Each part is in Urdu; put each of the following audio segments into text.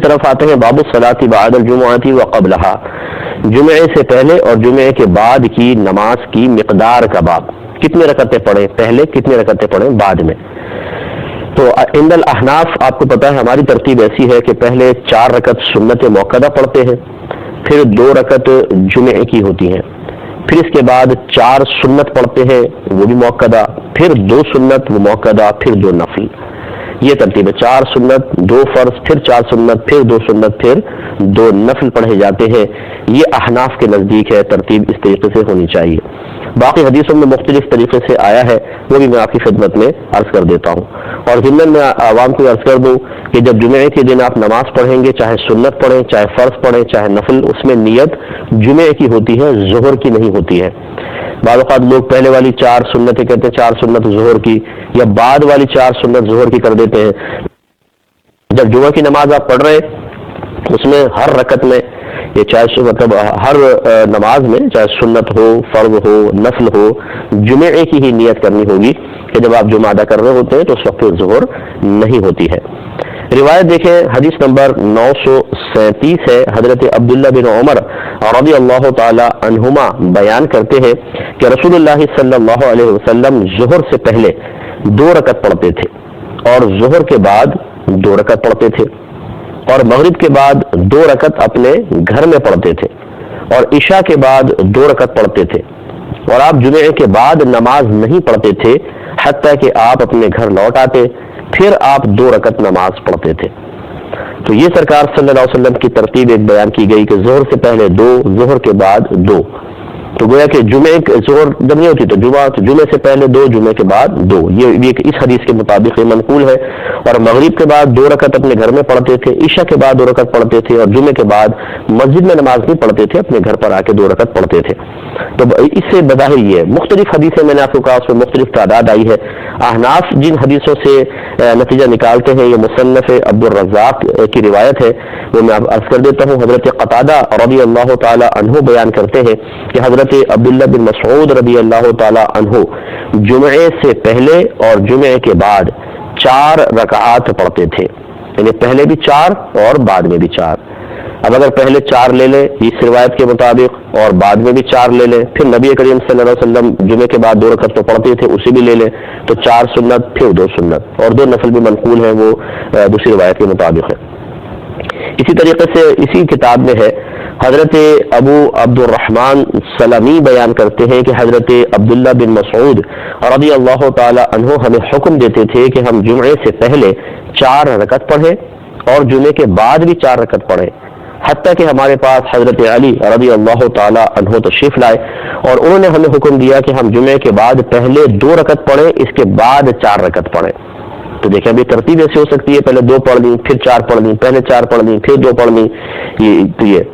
طرف آتے ہیں باب الصلاۃ بعد الجمعۃ وقبلہا، جمعے سے پہلے اور جمعے کے بعد کی نماز کی مقدار کا باب، کتنے رکعتیں پڑھیں پہلے، کتنے رکعتیں پڑھیں بعد میں۔ تو عند الاحناف آپ کو پتا ہے ہماری ترتیب ایسی ہے کہ پہلے 4 رکعت سنت موقدہ پڑھتے ہیں، پھر 2 رکعت جمعے کی ہوتی ہیں، پھر اس کے بعد 4 سنت پڑھتے ہیں وہ بھی موقدہ، پھر 2 سنت وہ موقدہ، پھر 2 نفل۔ یہ ترتیب ہے، 4 سنت، 2 فرض، پھر 4 سنت، پھر 2 سنت، پھر 2 نفل پڑھے جاتے ہیں۔ یہ احناف کے نزدیک ہے ترتیب اس طریقے سے ہونی چاہیے۔ باقی حدیثوں میں مختلف طریقے سے آیا ہے، وہ بھی میں آپ کی خدمت میں عرض کر دیتا ہوں۔ اور ضمن میں عوام کو عرض کر دوں کہ جب جمعے کے دن آپ نماز پڑھیں گے، چاہے سنت پڑھیں، چاہے فرض پڑھیں، چاہے نفل، اس میں نیت جمعے کی ہوتی ہے، ظہر کی نہیں ہوتی ہے۔ بعض اوقات لوگ پہلے والی 4 سنتیں کہتے ہیں 4 سنت ظہر کی، یا بعد والی 4 سنت ظہر کی کر دیتے ہیں۔ جب جمعہ کی نماز آپ پڑھ رہے ہیں اس میں ہر رکعت میں، یہ چاہے مطلب ہر نماز میں، چاہے سنت ہو، فرض ہو، نفل ہو، جمعے کی ہی نیت کرنی ہوگی کہ جب آپ جمعہ ادا کر رہے ہوتے ہیں تو اس وقت ظہر نہیں ہوتی ہے۔ روایت دیکھیں، حدیث نمبر 937 ہے، حضرت عبداللہ بن عمر رضی اللہ تعالی عنہما بیان کرتے ہیں کہ رسول اللہ صلی اللہ علیہ وسلم ظہر سے پہلے 2 رکعت پڑھتے تھے، اور ظہر کے بعد 2 رکعت پڑھتے تھے، اور مغرب کے بعد 2 رکعت اپنے گھر میں پڑھتے تھے، اور عشاء کے بعد 2 رکعت پڑھتے تھے، اور آپ جمعے کے بعد نماز نہیں پڑھتے تھے حتیٰ کہ آپ اپنے گھر لوٹ آتے، پھر آپ 2 رکعت نماز پڑھتے تھے۔ تو یہ سرکار صلی اللہ علیہ وسلم کی ترتیب ایک بیان کی گئی کہ ظہر سے پہلے 2، ظہر کے بعد 2۔ تو گویا کہ جمعے ظہر جب نہیں ہوتی تو جمعے سے پہلے 2، جمعے کے بعد 2، یہ اس حدیث کے مطابق یہ منقول ہے۔ اور مغرب کے بعد 2 رکعت اپنے گھر میں پڑھتے تھے، عشاء کے بعد 2 رکعت پڑھتے تھے، اور جمعے کے بعد مسجد میں نماز نہیں پڑھتے تھے، اپنے گھر پر آ کے 2 رکعت پڑھتے تھے۔ تو اس سے بظاہر یہ ہے، مختلف حدیثیں میں نے آپ کو کہا اس میں مختلف تعداد آئی ہے۔ احناف جن حدیثوں سے نتیجہ نکالتے ہیں، یہ مصنف عبد الرزاق کی روایت ہے، وہ میں عرض کر دیتا ہوں۔ حضرت قتادہ رضی اللہ تعالی عنہ بیان کرتے ہیں کہ حضرت عبداللہ بن مسعود رضی اللہ تعالی عنہ جمعے سے پہلے اور جمعے کے بعد 4 رکعات پڑھتے تھے، یعنی پہلے بھی 4 اور بعد میں بھی 4۔ اب اگر پہلے 4 لے لیں اس روایت کے مطابق اور بعد میں بھی 4 لے لیں، پھر نبی کریم صلی اللہ علیہ وسلم جمعے کے بعد 2 رکعت تو پڑھتے تھے، اسے بھی لے لیں، تو 4 سنت پھر 2 سنت، اور 2 نفل بھی منقول ہیں، وہ دوسری روایت کے مطابق ہے۔ اسی طریقے سے اسی کتاب میں ہے، حضرت ابو عبد الرحمن سلمی بیان کرتے ہیں کہ حضرت عبداللہ بن مسعود رضی اللہ تعالی عنہ ہمیں حکم دیتے تھے کہ ہم جمعے سے پہلے 4 رکعت پڑھیں اور جمعے کے بعد بھی 4 رکعت پڑھیں، حتیٰ کہ ہمارے پاس حضرت علی رضی اللہ تعالی عنہ تشریف لائے، اور انہوں نے ہمیں حکم دیا کہ ہم جمعے کے بعد پہلے 2 رکعت پڑھیں، اس کے بعد 4 رکعت پڑھیں۔ تو دیکھیں ابھی ترتیب ایسی ہو سکتی ہے، پہلے 2 پڑھ لیں، پھر 4 پڑھ لیں، پہلے 4 پڑھ لیں، پھر 2 پڑھ لیں،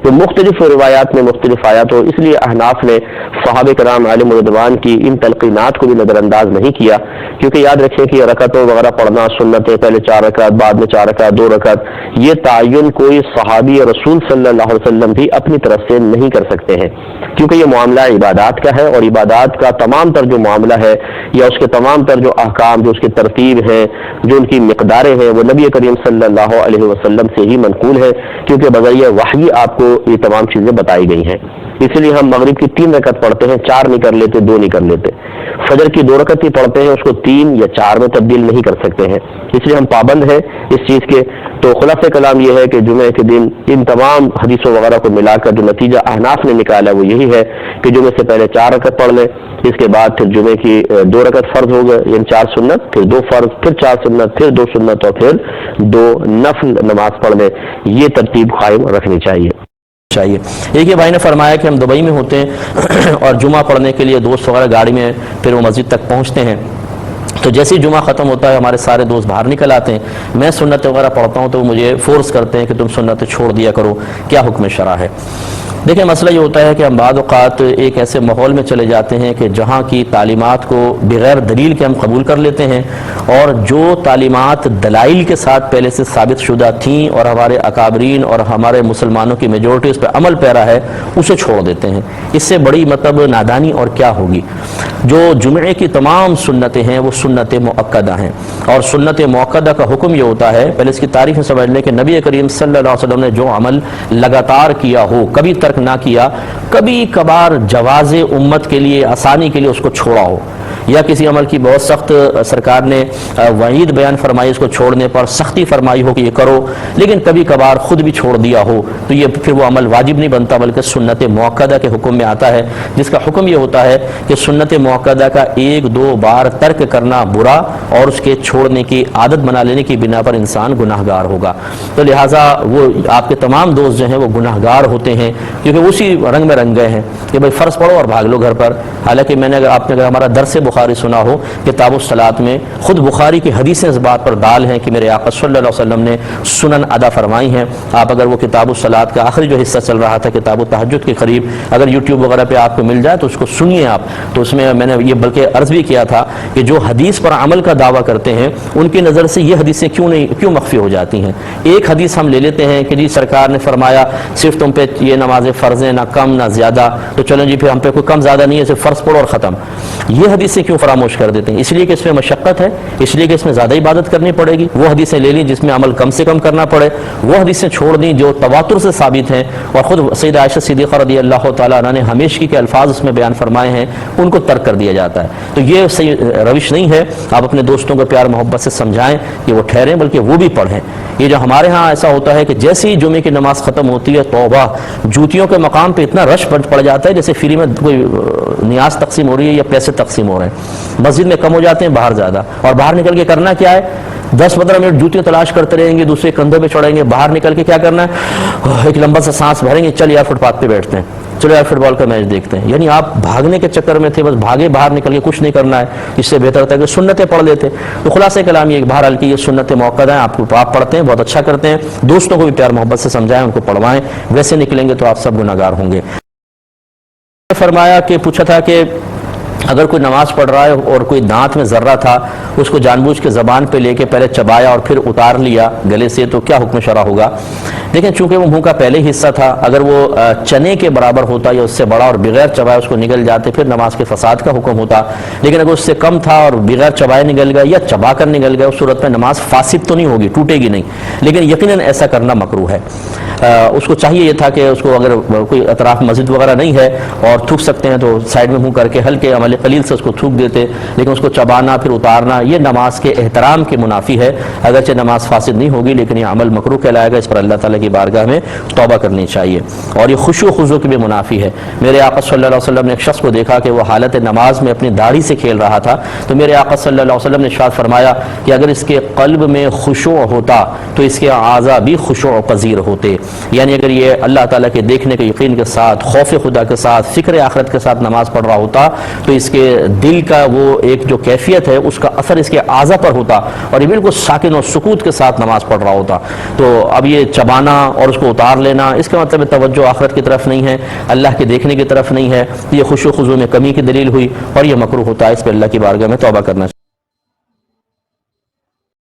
تو مختلف روایات میں مختلف آیا، تو اس لیے احناف نے صحابہ کرام علیہم رضوان کی ان تلقینات کو بھی نظر انداز نہیں کیا، کیونکہ یاد رکھیں کہ رکعتوں وغیرہ پڑھنا سنت ہے، پہلے 4 رکعت، بعد میں 4 رکعت، 2 رکعت، یہ تعین کوئی صحابی رسول صلی اللہ علیہ وسلم بھی اپنی طرف سے نہیں کر سکتے ہیں، کیونکہ یہ معاملہ عبادات کا ہے، اور عبادات کا تمام تر جو معاملہ ہے یا اس کے تمام تر جو احکام، جو اس کی ترتیب ہے، جو ان کی مقداریں ہیں، وہ نبی کریم صلی اللہ علیہ وسلم سے ہی منقول ہے، کیونکہ بذریعہ وحی آپ کو یہ تمام چیزیں بتائی گئی ہیں۔ اس لیے ہم مغرب کی 3 رکعت پڑھتے ہیں، 4 نہیں کر لیتے، 2 نہیں کر لیتے۔ فجر کی 2 رکعت ہی پڑھتے ہیں، اس کو 3 یا 4 میں تبدیل نہیں کر سکتے ہیں، اس لیے ہم پابند ہیں اس چیز کے۔ تو خلاصہ کلام یہ ہے کہ جمعے کے دن ان تمام حدیثوں وغیرہ کو ملا کر جو نتیجہ احناف نے نکالا وہ یہی ہے کہ جمعے سے پہلے 4 رکعت پڑھ لیں، اس کے بعد پھر جمعے کی 2 رکعت فرض ہو گئے، یعنی 4 سنت، پھر 2 فرض، پھر 4 سنت، پھر 2 سنت، اور پھر 2 نفل نماز پڑھ لیں۔ یہ ترتیب قائم رکھنی چاہیے۔ ایک یہ بھائی نے فرمایا کہ ہم دبئی میں ہوتے ہیں اور جمعہ پڑھنے کے لیے دوست وغیرہ گاڑی میں پھر وہ مسجد تک پہنچتے ہیں، تو جیسے ہی جمعہ ختم ہوتا ہے ہمارے سارے دوست باہر نکل آتے ہیں، میں سنت وغیرہ پڑھتا ہوں تو وہ مجھے فورس کرتے ہیں کہ تم سنت چھوڑ دیا کرو، کیا حکم شرع ہے؟ دیکھیں مسئلہ یہ ہوتا ہے کہ ہم بعض اوقات ایک ایسے ماحول میں چلے جاتے ہیں کہ جہاں کی تعلیمات کو بغیر دلیل کے ہم قبول کر لیتے ہیں، اور جو تعلیمات دلائل کے ساتھ پہلے سے ثابت شدہ تھیں اور ہمارے اکابرین اور ہمارے مسلمانوں کی میجورٹی اس پہ عمل پیرا ہے، اسے چھوڑ دیتے ہیں۔ اس سے بڑی نادانی اور کیا ہوگی؟ جو جمعے کی تمام سنتیں ہیں وہ سنت مؤکدہ ہیں، اور سنت مؤکدہ کا حکم یہ ہوتا ہے، پہلے اس کی تعریف میں سمجھ لیں کہ نبی کریم صلی اللہ علیہ وسلم نے جو عمل لگاتار کیا ہو، کبھی ترک نہ کیا، کبھی کبھار جواز امت کے لیے، آسانی کے لیے اس کو چھوڑا ہو، یا کسی عمل کی بہت سخت سرکار نے وعید بیان فرمائی اس کو چھوڑنے پر، سختی فرمائی ہو کہ یہ کرو، لیکن کبھی کبھار خود بھی چھوڑ دیا ہو، تو یہ پھر وہ عمل واجب نہیں بنتا بلکہ سنت مؤکدہ کے حکم میں آتا ہے، جس کا حکم یہ ہوتا ہے کہ سنت مؤکدہ کا ایک دو بار ترک کرنا برا، اور اس کے چھوڑنے کی عادت بنا لینے کی بنا پر انسان گناہ گار ہوگا۔ تو لہٰذا وہ آپ کے تمام دوست جو ہیں وہ گناہ گار ہوتے ہیں، کیونکہ اسی رنگ میں رنگ گئے ہیں کہ بھائی فرض پڑھو اور بھاگ لو گھر پر۔ حالانکہ آپ نے اگر ہمارا درس بخاری سنا ہو کتاب الصلاۃ میں، خود بخاری کی حدیثیں اس بات پر دال ہیں کہ میرے آقا صلی اللہ علیہ وسلم نے سنن ادا فرمائی ہیں۔ آپ اگر وہ کتاب الصلاۃ کا آخری جو حصہ چل رہا تھا کتاب التہجد کے قریب، اگر یوٹیوب وغیرہ پہ آپ کو مل جائے تو اس کو سنیے آپ، تو اس میں میں نے یہ بلکہ عرض بھی کیا تھا کہ جو حدیث پر عمل کا دعویٰ کرتے ہیں ان کی نظر سے یہ حدیثیں کیوں مخفی ہو جاتی ہیں۔ ایک حدیث ہم لے لیتے ہیں کہ جی سرکار نے فرمایا صرف تم پہ یہ نمازیں فرض ہیں، نہ کم نہ زیادہ، تو چلیں جی پھر ہم پہ کوئی کم زیادہ نہیں ہے، صرف فرض پڑھو اور ختم۔ یہ حدیثیں کیوں فراموش کر دیتے ہیں؟ اس لیے کہ اس میں مشقت ہے، اس لیے کہ اس میں زیادہ عبادت کرنی پڑے گی۔ وہ حدیثیں لے لیں جس میں عمل کم سے کم کرنا پڑے، وہ حدیثیں چھوڑ دیں جو تواتر سے ثابت ہیں، اور خود سیدہ عائشہ صدیقہ رضی اللہ تعالیٰ عنہ نے ہمیشگی کے الفاظ اس میں بیان فرمائے ہیں، ان کو ترک کر دیا جاتا ہے۔ تو یہ صحیح روش نہیں ہے۔ آپ اپنے دوستوں کو پیار محبت سے سمجھائیں کہ وہ ٹھہریں بلکہ وہ بھی پڑھیں۔ یہ جو ہمارے ہاں ایسا ہوتا ہے کہ جیسے ہی جمعے کی نماز ختم ہوتی ہے، توبہ، جوتیوں کے مقام پہ اتنا رش پڑ جاتا ہے جیسے فری میں کوئی نیاز تقسیم ہو رہی ہے یا پیسے تقسیم ہو رہے ہیں۔ مسجد میں کم ہو جاتے ہیں، باہر زیادہ، اور باہر نکل کے کرنا کیا ہے؟ 10-15 منٹ جوتیاں تلاش کرتے رہیں گے، دوسرے کندھوں پہ چڑھیں گے، باہر نکل کے کیا کرنا ہے؟ ایک لمبا سا سانس بھریں گے، چل یار فٹ پاتھ پہ بیٹھتے ہیں، چلو یار فٹ بال کا میچ دیکھتے ہیں۔ یعنی آپ بھاگنے کے چکر میں تھے، بس بھاگے، باہر نکل کے کچھ نہیں کرنا ہے۔ اس سے بہتر تھا کہ سنتیں پڑھ لیتے۔ تو خلاصہ کلام یہ بہرحال کہ یہ سنت مؤکدہ ہیں، آپ پڑھتے ہیں، بہت اچھا کرتے ہیں، دوستوں کو بھی پیار محبت سے سمجھائیں، ان کو پڑھوائیں، ویسے نکلیں گے تو آپ سب گناہگار ہوں گے۔ فرمایا کہ پوچھا تھا کہ اگر کوئی نماز پڑھ رہا ہے اور کوئی دانت میں ذرہ تھا، اس کو جان بوجھ کے زبان پہ لے کے پہلے چبایا اور پھر اتار لیا گلے سے، تو کیا حکم شرع ہوگا؟ دیکھیں چونکہ وہ منہ کا پہلے حصہ تھا، اگر وہ چنے کے برابر ہوتا یا اس سے بڑا اور بغیر چبائے اس کو نگل جاتے پھر نماز کے فساد کا حکم ہوتا، لیکن اگر اس سے کم تھا اور بغیر چبائے نگل گیا یا چبا کر نگل گیا، اس صورت میں نماز فاسد تو نہیں ہوگی، ٹوٹے گی نہیں، لیکن یقیناً ایسا کرنا مکروہ ہے۔ اس کو چاہیے یہ تھا کہ اس کو اگر کوئی اطراف مسجد وغیرہ نہیں ہے اور تھوک سکتے ہیں تو سائڈ میں منہ کر کے ہلکے عمل قلیل سے اس کو تھوک دیتے، لیکن اس کو چبانا پھر اتارنا یہ نماز کے احترام کے منافی ہے۔ اگرچہ نماز فاسد نہیں ہوگی لیکن یہ عمل مکروہ کہلائے گا، اس پر اللہ تعالیٰ کی بارگاہ میں توبہ کرنی چاہیے، اور یہ خشوع و خضوع کی بھی منافی ہے۔ میرے آقا صلی اللہ علیہ وسلم نے ایک شخص کو دیکھا کہ وہ حالت نماز میں اپنی داڑھی سے کھیل رہا تھا، تو میرے آقا صلی اللہ علیہ وسلم نے ارشاد فرمایا کہ اگر اس کے قلب میں خشوع ہوتا تو اس کے اعضاء بھی خشوع پذیر ہوتے، یعنی اگر یہ اللہ تعالیٰ کے دیکھنے کے یقین کے ساتھ، خوف خدا کے ساتھ، فکر آخرت کے ساتھ نماز پڑھ رہا ہوتا تو اس کے دل کا وہ ایک جو کیفیت ہے اس کا اثر اس کے اعضاء پر ہوتا، اور یہ بالکل ساکن اور سکوت کے ساتھ نماز پڑھ رہا ہوتا۔ تو اب یہ چبانا اور اس کو اتار لینا، اس کا مطلب توجہ آخرت کی طرف نہیں ہے، اللہ کے دیکھنے کی طرف نہیں ہے، یہ خشوع و خضوع میں کمی کی دلیل ہوئی اور یہ مکروہ ہوتا ہے، اس پہ اللہ کی بارگاہ میں توبہ کرنا چاہیے۔